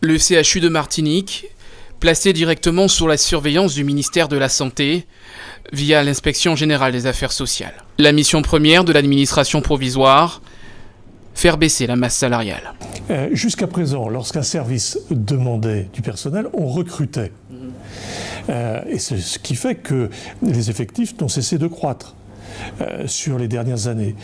Le CHU de Martinique, placé directement sous la surveillance du ministère de la Santé, via l'Inspection générale des affaires sociales. La mission première de l'administration provisoire, faire baisser la masse salariale. Jusqu'à présent, lorsqu'un service demandait du personnel, on recrutait. Et c'est ce qui fait que les effectifs n'ont cessé de croître sur les dernières années.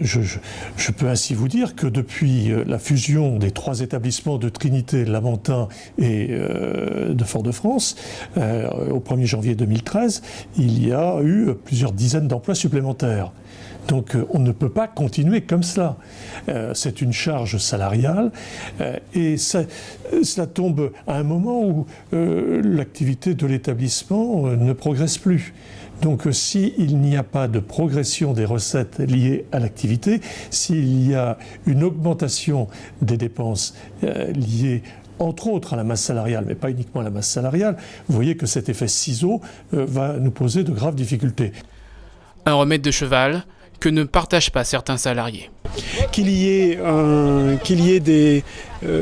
Je peux ainsi vous dire que depuis la fusion des 3 établissements de Trinité, Lamentin et de Fort-de-France, au 1er janvier 2013, il y a eu plusieurs dizaines d'emplois supplémentaires. Donc on ne peut pas continuer comme cela. C'est une charge salariale et cela tombe à un moment où l'activité de l'établissement ne progresse plus. Donc s'il n'y a pas de progression des recettes liées à l'activité, s'il y a une augmentation des dépenses liées entre autres à la masse salariale, mais pas uniquement à la masse salariale, vous voyez que cet effet ciseau va nous poser de graves difficultés. Un remède de cheval que ne partagent pas certains salariés. Qu'il y ait des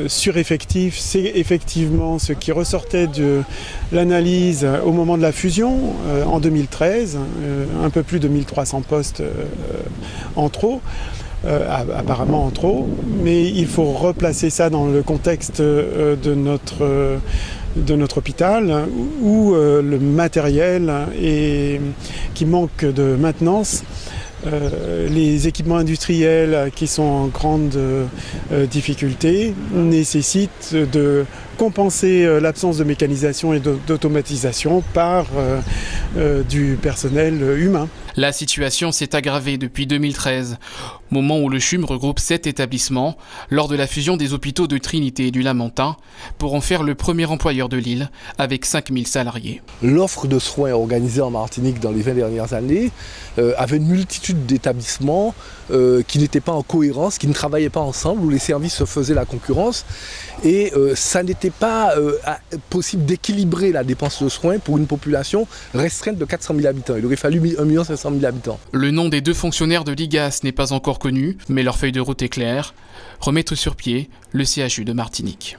sureffectifs, c'est effectivement ce qui ressortait de l'analyse au moment de la fusion en 2013, un peu plus de 1300 postes en trop. Apparemment en trop, mais il faut replacer ça dans le contexte de notre hôpital où le matériel qui manque de maintenance. Les équipements industriels qui sont en grande difficulté nécessitent de compenser l'absence de mécanisation et d'automatisation par du personnel humain. La situation s'est aggravée depuis 2013, moment où le CHUM regroupe 7 établissements lors de la fusion des hôpitaux de Trinité et du Lamentin pour en faire le premier employeur de l'île avec 5000 salariés. L'offre de soins organisée en Martinique dans les 20 dernières années avait une multitude d'établissements qui n'étaient pas en cohérence, qui ne travaillaient pas ensemble, où les services se faisaient la concurrence et ça n'était pas possible d'équilibrer la dépense de soins pour une population restreinte de 400 000 habitants. Il aurait fallu 1 500 000 habitants. Le nom des 2 fonctionnaires de l'IGAS n'est pas encore connu, mais leur feuille de route est claire, remettre sur pied le CHU de Martinique.